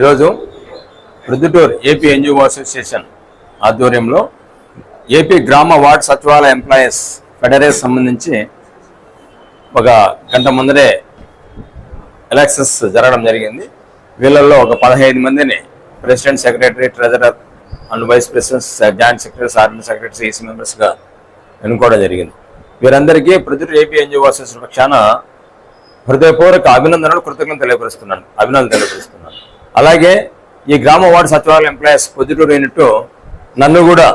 ఈరోజు Proddatur AP NGO association ఆధ్వర్యంలో AP గ్రామ వార్డ్ సచివాలయ ఎంప్లాయీస్ ఫెడరేషన్ సంబంధించి ఒక గంట ముందరే ఎలక్షన్స్ జరగడం జరిగింది. వీళ్ళల్లో ఒక 15 మందిని president, secretary, treasurer and vice presidents, joint secretaries, organising secretaries, EC మెంబర్స్గా ఎన్నుకోవడం జరిగింది. వీరందరికీ ప్రొద్దుటూరు ఏపీ ఎన్జిఓ అసోసియేషన్ పక్షాన హృదయపూర్వక అభినందనలు, కృతజ్ఞతలు తెలియపరుస్తున్నాను. అలాగే ఈ గ్రామ వార్డు సచివాలయ ఎంప్లాయీస్ పొద్దుటూరు యూనిట్ నన్ను కూడా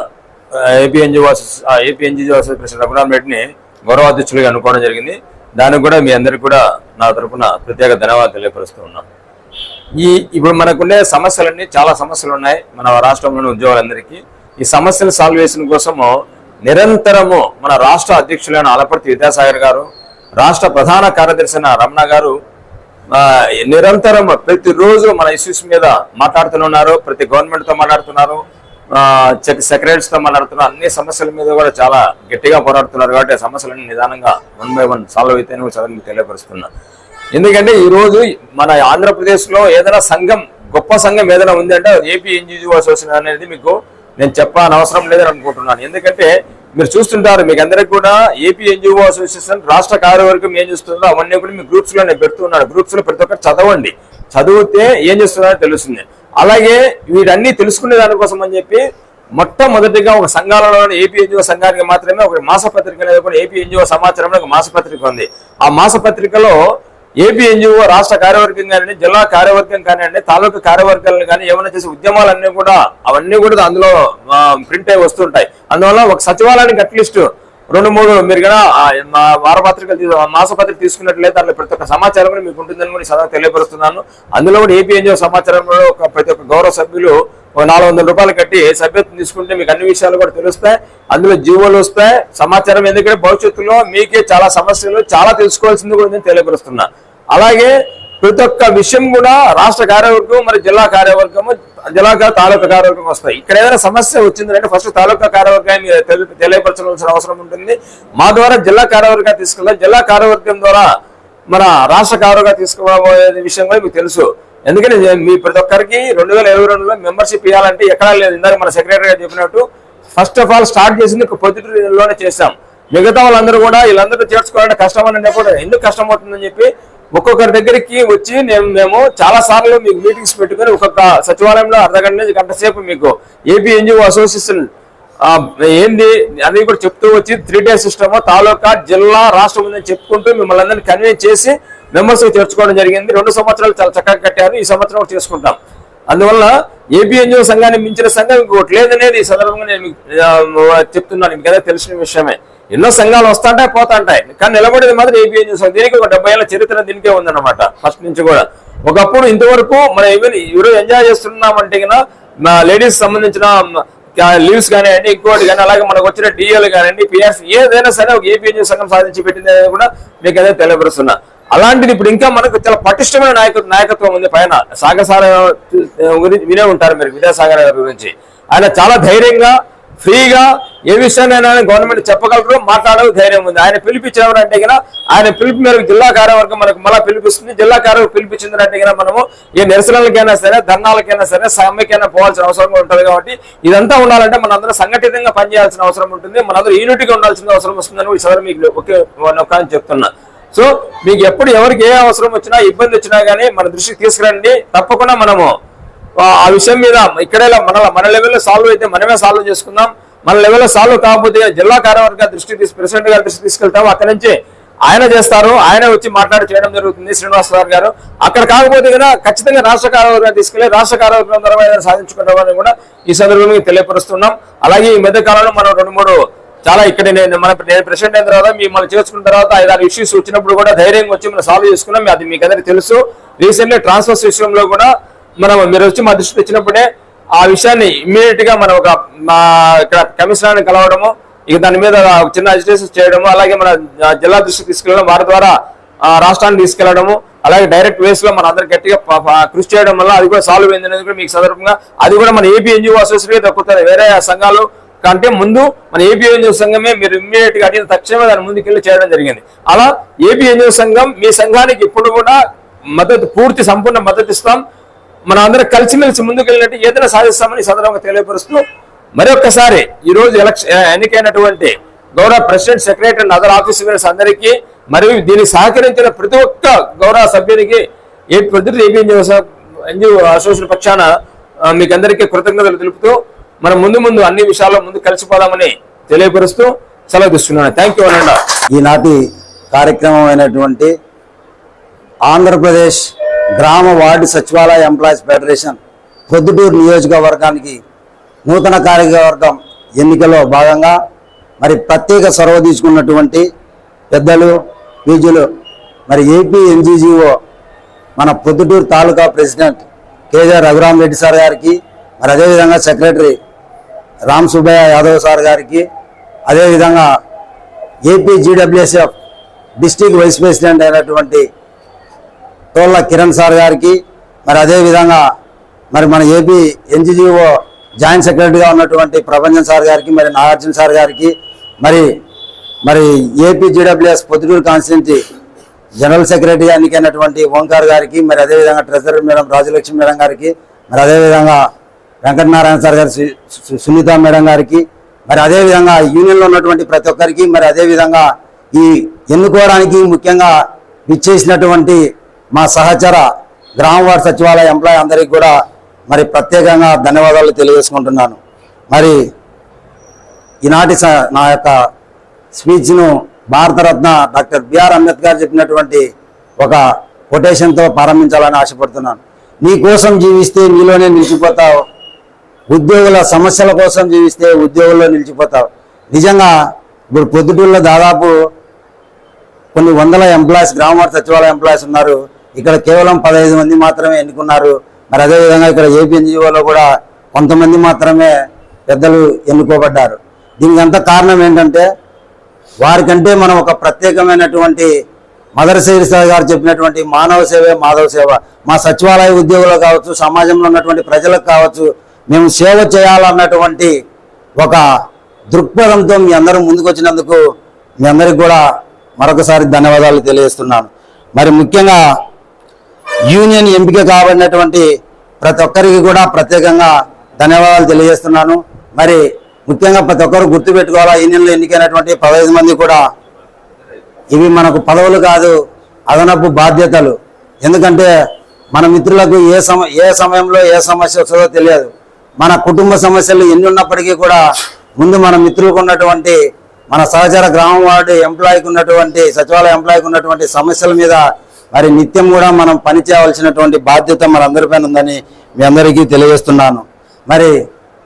AP NGO association president Raghuram రెడ్డిని గౌరవాధ్యక్షులుగా అనుకోవడం జరిగింది. దానికి కూడా మీ అందరికీ కూడా నా తరఫున ప్రత్యేక ధన్యవాదాలు తెలియపరుస్తూ ఉన్నాను. ఇప్పుడు మనకుండే సమస్యలన్నీ చాలా సమస్యలు ఉన్నాయి మన రాష్ట్రంలోని ఉద్యోగులందరికీ. ఈ సమస్యలు సాల్వేషన్ కోసము నిరంతరము మన రాష్ట్ర అధ్యక్షులైన అలపర్తి విద్యాసాగర్ గారు, రాష్ట్ర ప్రధాన కార్యదర్శి రమణ గారు నిరంతరం ప్రతిరోజు మన ఇష్యూస్ మీద మాట్లాడుతున్నారు. ప్రతి గవర్నమెంట్తో మాట్లాడుతున్నారు, సెక్రటరీస్తో మాట్లాడుతున్నారు. అన్ని సమస్యల మీద కూడా చాలా గట్టిగా పోరాడుతున్నారు. కాబట్టి ఆ సమస్యలన్నీ నిదానంగా 1 by 1 సాల్వ్ అయితే చదువు తెలియపరుస్తున్నా. ఎందుకంటే ఈరోజు మన ఆంధ్రప్రదేశ్లో ఏదైనా సంఘం, గొప్ప సంఘం ఏదైనా ఉంది అంటే ఏపీ ఎన్జిఓ అసోసియేషన్ అనేది మీకు నేను చెప్పని అవసరం లేదని అనుకుంటున్నాను. ఎందుకంటే మీరు చూస్తుంటారు, మీకు అందరికీ కూడా ఏపీ ఎన్జిఓ అసోసియేషన్ రాష్ట్ర కార్యవర్గం ఏం చేస్తుందో అవన్నీ కూడా మీ గ్రూప్స్లో నేను పెడుతున్నాను. గ్రూప్స్లో ప్రతి ఒక్కరు చదవండి, చదివితే ఏం చేస్తున్నారో తెలుస్తుంది. అలాగే వీటన్నీ తెలుసుకునే దానికోసం అని చెప్పి మొట్టమొదటిగా ఒక సంఘాలలో ఏపీ ఎన్జిఓ సంఘానికి మాత్రమే ఒక మాసపత్రిక అనేది కూడా ఏపీ ఎన్జిఓ సమాచారంలో ఒక మాసపత్రిక ఉంది. ఆ మాసపత్రికలో ఏపీ ఎన్జిఓ రాష్ట్ర కార్యవర్గం కానివ్వండి, జిల్లా కార్యవర్గం కానివ్వండి, తాలూకా కార్యవర్గాలను కానీ ఏమైనా చేసే ఉద్యమాలన్నీ కూడా అవన్నీ కూడా అందులో ప్రింట్ అయి వస్తుంటాయి. అందువల్ల ఒక సచివాలయానికి అట్లీస్ట్ 2-3 మీరు కూడా వారపత్రికలు, మాసపత్రిక తీసుకున్నట్లయితే దాంట్లో ప్రతి ఒక్క సమాచారం కూడా మీకు ఉంటుందని కూడా సదా తెలియపరుస్తున్నాను. అందులో కూడా ఏపీ ఎన్జిఓ సమాచారంలో ప్రతి ఒక్క గౌరవ సభ్యులు ఒక 400 రూపాయలు కట్టి సభ్యత్వం తీసుకుంటే మీకు అన్ని విషయాలు కూడా తెలుస్తాయి. అందులో జీవోలు వస్తాయి, సమాచారం. ఎందుకంటే భవిష్యత్తులో మీకే చాలా సమస్యలు చాలా తెలుసుకోవాల్సింది కూడా నేను తెలియపరుస్తున్నా. అలాగే ప్రతి ఒక్క విషయం కూడా రాష్ట్ర కార్యవర్గం, మరి జిల్లా కార్యవర్గము, తాలూకా కార్యవర్గం వస్తాయి. ఇక్కడ ఏదైనా సమస్య వచ్చిందంటే ఫస్ట్ తాలూకా కార్యవర్గాన్ని తెలియపరచవలసిన అవసరం ఉంటుంది. మా ద్వారా జిల్లా కార్యవర్గాన్ని తీసుకెళ్ళాలి, జిల్లా కార్యవర్గం ద్వారా మన రాష్ట్ర కార్యవర్గం తీసుకోబోయే విషయం కూడా మీకు తెలుసు. ఎందుకంటే మీ ప్రతి ఒక్కరికి 2022లో మెంబర్షిప్ ఇవ్వాలంటే ఎక్కడా లేదు. ఇందాక మన సెక్రటరీ గారు చెప్పినట్టు ఫస్ట్ ఆఫ్ ఆల్ స్టార్ట్ చేసింది పొద్దుటూరులోనే చేశాం. మిగతా వాళ్ళందరూ కూడా వీళ్ళందరూ చేర్చుకోవాలంటే కష్టం అని కూడా ఎందుకు కష్టం అవుతుందని చెప్పి ఒక్కొక్కరి దగ్గరికి వచ్చి మేము చాలా సార్లు మీకు మీటింగ్స్ పెట్టుకుని ఒక్కొక్క సచివాలయంలో అర్ధగంట నుంచి గంట సేపు మీకు ఏపీ ఎన్జిఓ అసోసియేషన్ ఏంది అది కూడా చెప్తూ వచ్చి 3-day సిస్టమ్ తాలూకా, జిల్లా, రాష్ట్రం ఉందని చెప్పుకుంటూ మిమ్మల్ని అందరినీ కన్వీన్స్ చేసి మెంబర్స్ చేర్చుకోవడం జరిగింది. 2 సంవత్సరాలు చాలా చక్కగా కట్టారు. ఈ సంవత్సరం చేసుకుంటాం. అందువల్ల ఏపీ ఎన్జిఓ సంఘాన్ని మించిన సంఘం ఇంకోటి లేదనేది ఈ సందర్భంగా నేను చెప్తున్నాను. మీకు ఏదో తెలిసిన విషయమే. ఎన్నో సంఘాలు వస్తుంటాయి, పోతుంటాయి, కానీ నిలబడేది మాత్రం ఏపీ ఎన్జిఓ సంఘం. దీనికి ఒక 70 ఏళ్ల చరిత్ర దీనికే ఉందన్నమాట. ఫస్ట్ నుంచి కూడా ఒకప్పుడు ఇంతవరకు మనం ఎవరు ఎంజాయ్ చేస్తున్నామంటే మా లేడీస్ సంబంధించిన లీవ్స్ కానివ్వండి, ఇంకోటి కానీ, అలాగే మనకు వచ్చిన డిఎల్ కానివ్వండి, పిఆర్సీ ఏదైనా సరే ఒక ఏపీ ఎన్జిఓ సంఘం సాధించి పెట్టింది అనేది కూడా మీకు అదే తెలియపరుస్తున్నా. అలాంటిది ఇప్పుడు ఇంకా మనకు చాలా పటిష్టమైన నాయకత్వం ఉంది. పైన సాగసార గురించి వినే ఉంటారు మీరు, విద్యాసాగర్ గారి గురించి. ఆయన చాలా ధైర్యంగా, ఫ్రీగా ఏ విషయాన్ని గవర్నమెంట్ చెప్పగలరు, మాట్లాడే ధైర్యం ఉంది. ఆయన పిలిపించినప్పుడు కన్నా ఆయన పిలుపు మేరకు జిల్లా కార్యవర్గం మనకు మళ్ళీ పిలిపిస్తుంది. జిల్లా కార్యవర్గం పిలిపించిందంటే కన్నా మనము ఏ నిరసనలకైనా సరే, ధర్నాలకైనా సరే, సమ్మెకైనా పోవాల్సిన అవసరం ఉంటుంది. కాబట్టి ఇదంతా ఉండాలంటే మనందరం సంఘటితంగా పనిచేయాల్సిన అవసరం ఉంటుంది. మనందరూ యూనిట్గా ఉండాల్సిన అవసరం వస్తుందని ఈసారి మీకు ఒకే చెప్తున్నా. సో మీకు ఎప్పుడు ఎవరికి ఏ అవసరం వచ్చినా, ఇబ్బంది వచ్చినా కానీ మన దృష్టికి తీసుకురండి. తప్పకుండా మనము ఆ విషయం మీద ఇక్కడే మన లెవెల్లో సాల్వ్ అయితే మనమే సాల్వ్ చేసుకుందాం. మన లెవెల్లో సాల్వ్ కాకపోతే జిల్లా కార్యవర్గ దృష్టికి, ప్రెసిడెంట్ గారి దృష్టికి తీసుకెళ్తాము. అక్కడి నుంచి ఆయన చేస్తారు, ఆయన వచ్చి మాట్లాడి చేయడం జరుగుతుంది, శ్రీనివాస్ గారు. అక్కడ కాకపోతే కనుక ఖచ్చితంగా రాష్ట్ర కార్యవర్గాన్ని తీసుకెళ్లి రాష్ట్ర కార్యవర్గం ద్వారా సాధించుకుంటామని కూడా ఈ సందర్భంగా తెలియపరుస్తున్నాం. అలాగే ఈ మధ్య కాలంలో మనం 2-3 చాలా ఇక్కడ నేను ప్రెసిడెంట్ అయిన తర్వాత మిమ్మల్ని చేసుకున్న తర్వాత 5-6 ఇష్యూస్ వచ్చినప్పుడు కూడా ధైర్యంగా వచ్చి మనం సాల్వ్ చేసుకున్నాం. అది మీకు అందరికీ తెలుసు. రీసెంట్లీ ట్రాన్స్ఫర్స్ విషయంలో కూడా మీరు వచ్చి మా దృష్టికి వచ్చినప్పుడే ఆ విషయాన్ని ఇమ్మీడియట్ గా మనం ఇక్కడ కమిషనర్ని కలవడము, ఇక దాని మీద చిన్న అజిటేషన్ చేయడము, అలాగే మన జిల్లా దృష్టికి తీసుకెళ్ళడం, వారి ద్వారా రాష్ట్రాన్ని తీసుకెళ్లడము, అలాగే డైరెక్ట్ వేస్ లో మన అందరు గట్టిగా కృషి చేయడం వల్ల అది కూడా సాల్వ్ అయింది అనేది కూడా మీకు సందర్భంగా అది కూడా మన ఏపీ ఎన్జిఓ అసోసియేషన్ దక్కుతుంది. వేరే సంఘాలు కంటే ముందు మన ఏపీ ఎన్జిఓ సంఘమే మీరు ఇమ్మీడియట్ గా అడిగిన తక్షణమే దాని ముందుకెళ్ళి చేయడం జరిగింది. అలా ఏపీ ఎన్జిఓ సంఘం మీ సంఘానికి ఇప్పుడు కూడా మద్దతు, పూర్తి సంపూర్ణ మద్దతు ఇస్తాం. మనం అందరం కలిసిమెలిసి ముందుకు వెళ్ళినట్టు ఏదైనా సాధిస్తామని సందర్భంగా తెలియపరుస్తూ మరొకసారి ఈ రోజు ఎన్నికైనటువంటి గౌరవ president, secretary and other officers అందరికీ మరియు దీనికి సహకరించిన ప్రతి ఒక్క గౌరవ సభ్యునికి ఏపీ ఎన్జిఓ అసోసియేషన్ పక్షాన మీకు అందరికీ కృతజ్ఞతలు తెలుపుతూ మనం ముందు అన్ని విషయాల్లో ముందు కలిసిపోదామని తెలియపరుస్తూ సెలవు తీసుకున్నాను. థ్యాంక్ యూ అనండి. ఈనాటి కార్యక్రమం అయినటువంటి ఆంధ్రప్రదేశ్ గ్రామ వార్డు సచివాలయ ఎంప్లాయీస్ ఫెడరేషన్ ప్రొద్దుటూరు నియోజకవర్గానికి నూతన కార్యవర్గం ఎన్నికలో భాగంగా మరి ప్రత్యేక చొరవ తీసుకున్నటువంటి పెద్దలు పీజులు మరి ఏపీ ఎన్జీజీఓ మన Proddatur taluka president KJ Raghuram Reddy sir గారికి, మరి అదేవిధంగా సెక్రటరీ రామ్ సుబ్బయ్య యాదవ్ సార్ గారికి, అదేవిధంగా AP GWSF district vice president అయినటువంటి తోళ్ళ కిరణ్ సార్ గారికి, మరి అదేవిధంగా మరి మన ఏపీ ఎన్జీజీఓ జాయింట్ సెక్రటరీగా ఉన్నటువంటి ప్రభంజన్ సార్ గారికి, మరి నాగార్జున సార్ గారికి, మరి AP GWS Proddatur constituency general సెక్రటరీగా ఎన్నికైనటువంటి ఓంకార్ గారికి, మరి అదేవిధంగా ట్రెజరర్ మేడం రాజలక్ష్మి మేడం గారికి, మరి అదేవిధంగా వెంకటనారాయణ సార్ గారి సునీత మేడం గారికి, మరి అదేవిధంగా యూనియన్లో ఉన్నటువంటి ప్రతి ఒక్కరికి, మరి అదేవిధంగా ఈ ఎన్నుకోవడానికి ముఖ్యంగా విచ్చేసినటువంటి మా సహచర గ్రామ వార్డు సచివాలయ ఎంప్లాయీ అందరికీ కూడా మరి ప్రత్యేకంగా ధన్యవాదాలు తెలియజేసుకుంటున్నాను. మరి ఈనాటి నా యొక్క స్పీచ్ను భారతరత్న డాక్టర్ బిఆర్ అంబేద్కర్ చెప్పినటువంటి ఒక కొటేషన్తో ప్రారంభించాలని ఆశపడుతున్నాను. నీ కోసం జీవిస్తే నీలోనే నిలిచిపోతావు, ఉద్యోగుల సమస్యల కోసం జీవిస్తే ఉద్యోగుల్లో నిలిచిపోతావు. నిజంగా ఇప్పుడు పొద్దుటూరులో దాదాపు కొన్ని వందల ఎంప్లాయీస్ గ్రామ వార్డు సచివాలయ ఎంప్లాయీస్ ఉన్నారు. ఇక్కడ కేవలం 15 మంది మాత్రమే ఎన్నుకున్నారు. మరి అదేవిధంగా ఇక్కడ ఏపీ ఎన్జిఓలో కూడా కొంతమంది మాత్రమే పెద్దలు ఎన్నుకోబడ్డారు. దీనికి అంత కారణం ఏంటంటే వారికంటే మనం ఒక ప్రత్యేకమైనటువంటి మదర్ శిరీష గారు చెప్పినటువంటి మానవ సేవే మాధవ సేవ. మా సచివాలయ ఉద్యోగులు కావచ్చు, సమాజంలో ఉన్నటువంటి ప్రజలకు కావచ్చు, మేము సేవ చేయాలన్నటువంటి ఒక దృక్పథంతో మీ అందరూ ముందుకు వచ్చినందుకు మీ అందరికి కూడా మరొకసారి ధన్యవాదాలు తెలియజేస్తున్నాను. మరి ముఖ్యంగా యూనియన్ ఎంపిక కాబడినటువంటి ప్రతి ఒక్కరికి కూడా ప్రత్యేకంగా ధన్యవాదాలు తెలియజేస్తున్నాను. మరి ముఖ్యంగా ప్రతి ఒక్కరు గుర్తుపెట్టుకోవాలా, యూనియన్లో ఎన్నికైనటువంటి 15 మంది కూడా ఇవి మనకు పదవులు కాదు, అదనపు బాధ్యతలు. ఎందుకంటే మన మిత్రులకు ఏ సమయంలో ఏ సమస్య వస్తుందో తెలియదు. మన కుటుంబ సమస్యలు ఎన్ని ఉన్నప్పటికీ కూడా ముందు మన మిత్రులకు ఉన్నటువంటి మన సహచర గ్రామ వార్డు ఎంప్లాయీకి ఉన్నటువంటి సచివాలయ ఎంప్లాయీకి ఉన్నటువంటి సమస్యల మీద మరి నిత్యం కూడా మనం పనిచేయవలసినటువంటి బాధ్యత మనందరిపైన ఉందని మీ అందరికీ తెలియజేస్తున్నాను. మరి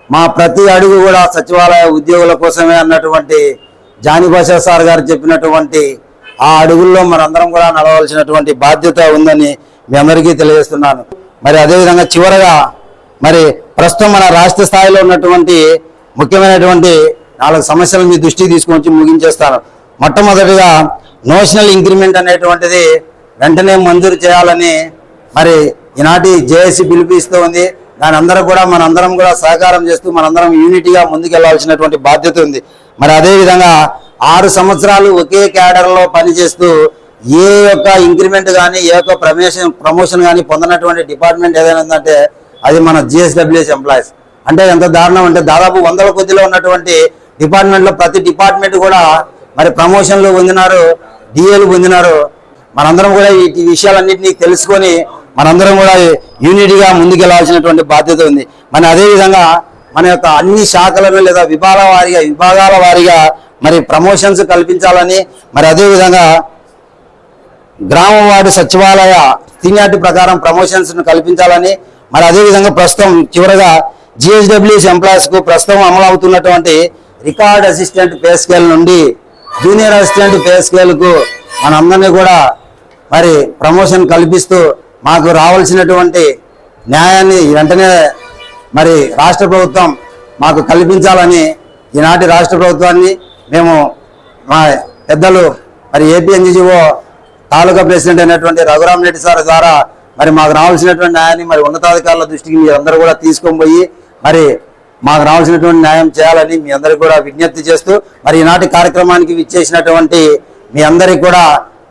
మా ప్రతి అడుగు కూడా సచివాలయ ఉద్యోగుల కోసమే అన్నటువంటి జానీభాషా సార్ గారు చెప్పినటువంటి ఆ అడుగుల్లో మనందరం కూడా నడవలసినటువంటి బాధ్యత ఉందని మీ అందరికీ తెలియజేస్తున్నాను. మరి అదేవిధంగా చివరగా మరి ప్రస్తుతం మన రాష్ట్ర స్థాయిలో ఉన్నటువంటి ముఖ్యమైనటువంటి 4 సమస్యలు మీ దృష్టికి తీసుకొచ్చి ముగించేస్తాను. మొట్టమొదటిగా నోషనల్ ఇంక్రిమెంట్ అనేటువంటిది వెంటనే మంజూరు చేయాలని మరి ఈనాటి జేఏసీ పిలుపునిస్తూ ఉంది. దాని అందరూ కూడా మనందరం కూడా సహకారం చేస్తూ మనందరం యూనిటీగా ముందుకెళ్లాల్సినటువంటి బాధ్యత ఉంది. మరి అదేవిధంగా 6 సంవత్సరాలు ఒకే క్యాడర్లో పనిచేస్తూ ఏ యొక్క ఇంక్రిమెంట్ కానీ ఏ యొక్క ప్రమోషన్ కానీ పొందనటువంటి డిపార్ట్మెంట్ ఏదైనా ఉందంటే అది మన జిఎస్డబ్ల్యూఎస్ ఎంప్లాయీస్. అంటే ఎంత దారుణం అంటే దాదాపు 100ల కొద్దిలో ఉన్నటువంటి డిపార్ట్మెంట్లో ప్రతి డిపార్ట్మెంట్ కూడా మరి ప్రమోషన్లు పొందినారు, డిఏలు పొందినారు. మనందరం కూడా ఈ విషయాలన్నింటినీ తెలుసుకొని మనందరం కూడా యూనిటీగా ముందుకెళ్లాల్సినటువంటి బాధ్యత ఉంది. మరి అదేవిధంగా మన యొక్క అన్ని శాఖలను లేదా విభాగాల వారీగా మరి ప్రమోషన్స్ కల్పించాలని, మరి అదేవిధంగా గ్రామ వార్డు సచివాలయ సీనియారిటీ ప్రకారం ప్రమోషన్స్ కల్పించాలని, మరి అదేవిధంగా ప్రస్తుతం చివరగా జిఎస్డబ్ల్యూఎస్ ఎంప్లాయీస్కు ప్రస్తుతం అమలు అవుతున్నటువంటి రికార్డ్ అసిస్టెంట్ పే స్కేల్ నుండి జూనియర్ అసిస్టెంట్ పే స్కేల్కు మనందరినీ కూడా మరి ప్రమోషన్ కల్పిస్తూ మాకు రావాల్సినటువంటి న్యాయాన్ని వెంటనే మరి రాష్ట్ర ప్రభుత్వం మాకు కల్పించాలని ఈనాటి రాష్ట్ర ప్రభుత్వాన్ని మేము మా పెద్దలు మరి ఏపీ ఎన్జీఓ తాలూకా ప్రెసిడెంట్ అయినటువంటి రఘురామ్ రెడ్డి సార్ ద్వారా మరి మాకు రావాల్సినటువంటి న్యాయాన్ని మరి ఉన్నతాధికారుల దృష్టికి మీ అందరూ కూడా తీసుకొని పోయి మరి మాకు రావాల్సినటువంటి న్యాయం చేయాలని మీ అందరికీ కూడా విజ్ఞప్తి చేస్తూ మరి ఈనాటి కార్యక్రమానికి విచ్చేసినటువంటి మీ అందరికీ కూడా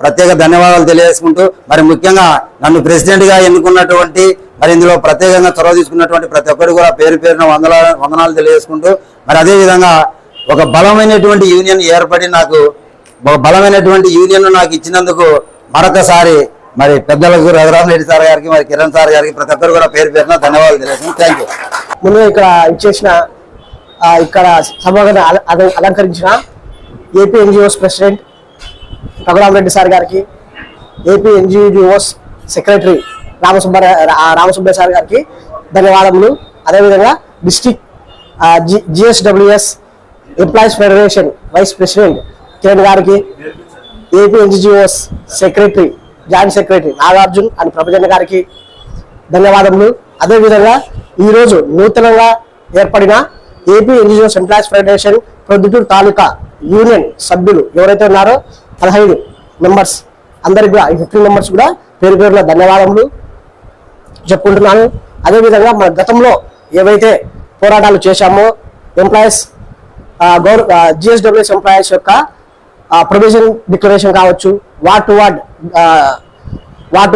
ప్రత్యేక ధన్యవాదాలు తెలియజేసుకుంటూ మరి ముఖ్యంగా నన్ను ప్రెసిడెంట్గా ఎన్నుకున్నటువంటి మరి ఇందులో ప్రత్యేకంగా చొరవ తీసుకున్నటువంటి ప్రతి ఒక్కరు కూడా పేరు పేరున వందనాలు తెలియజేసుకుంటూ మరి అదేవిధంగా ఒక బలమైనటువంటి యూనియన్ ఏర్పడి నాకు ఒక బలమైనటువంటి యూనియన్ నాకు ఇచ్చినందుకు మరొకసారి మరి పెద్దలకు రఘురామరెడ్డి సార్ గారికి మరి కిరణ్ సార్ గారికి ప్రతి ఒక్కరు కూడా పేరు పేరున ధన్యవాదాలు తెలియజేస్తున్నాను. Thank you. ముందుగా ఇక్కడ ఇచ్చేసిన ఇక్కడ సభను అలంకరించిన AP NGOs president Raghuramareddy sir గారికి, AP NGOs secretary Ramasubbaiah sir గారికి ధన్యవాదములు. అదేవిధంగా district GSWS employees federation vice president Kiran గారికి, AP NGOs secretary joint secretary Nagarjun and Prabhajan గారికి ధన్యవాదములు. అదేవిధంగా ఈరోజు నూతనంగా ఏర్పడిన AP NGOs employees federation Proddatur taluka union సభ్యులు ఎవరైతే ఉన్నారో 15 మెంబర్స్ అందరికి కూడా 15 మెంబర్స్ కూడా పేరు పేరున ధన్యవాదములు చెప్పుకుంటున్నాను. అదేవిధంగా మన గతంలో ఏవైతే పోరాటాలు చేశామో ఎంప్లాయీస్ జిఎస్డబ్ల్యూఎస్ ఎంప్లాయీస్ యొక్క ప్రొవిజన్ డిక్లరేషన్ కావచ్చు, వార్డ్ టు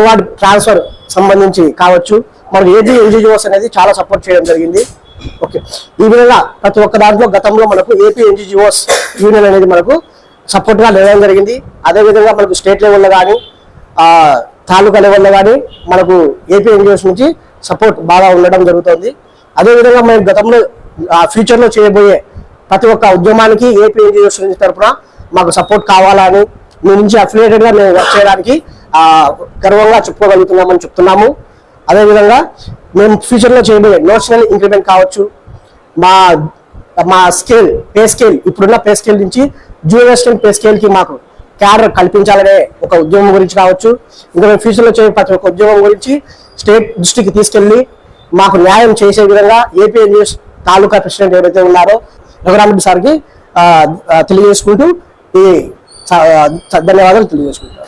వార్డ్ ట్రాన్స్ఫర్ సంబంధించి కావచ్చు, మనకు ఏపీ ఎన్జిఓస్ అనేది చాలా సపోర్ట్ చేయడం జరిగింది. ఓకే, ఈ విధంగా ప్రతి ఒక్క దాంట్లో గతంలో మనకు ఏపీ ఎన్జిఓస్ యూనియన్ అనేది మనకు సపోర్ట్గా లేవడం జరిగింది. అదేవిధంగా మనకు స్టేట్ లెవెల్లో కానీ తాలూకా లెవెల్లో కానీ మనకు ఏపీ ఎన్జిఓస్ నుంచి సపోర్ట్ బాగా ఉండడం జరుగుతుంది. అదేవిధంగా మేము గతంలో ఫ్యూచర్లో చేయబోయే ప్రతి ఒక్క ఉద్యమానికి ఏపీ ఎన్జిఓస్ నుంచి తరఫున మాకు సపోర్ట్ కావాలని మీ నుంచి అఫిలియేటెడ్గా మేము వర్క్ చేయడానికి గర్వంగా చెప్పుకోగలుగుతున్నామని చెప్తున్నాము. అదేవిధంగా మేము ఫ్యూచర్లో చేయబోయే నేషనల్ ఇంక్రిమెంట్ కావచ్చు, మా స్కేల్ పే స్కేల్ ఇప్పుడున్న పే స్కేల్ నుంచి జూనియర్ అసిస్టెంట్ పే స్కేల్కి మాకు క్యాడర్ కల్పించాలనే ఒక ఉద్యమం గురించి కావచ్చు, ఇంకా మేము ఫ్యూచర్లో చేయే ప్రతి ఒక్క ఉద్యమం గురించి స్టేట్ దృష్టికి తీసుకెళ్లి మాకు న్యాయం చేసే విధంగా ఏపీ ఎన్జిఓస్ తాలూకా ప్రెసిడెంట్ ఎవరైతే ఉన్నారో రఘురామరెడ్డి సార్కి తెలియజేసుకుంటూ ఈ ధన్యవాదాలు తెలియజేసుకుంటాం.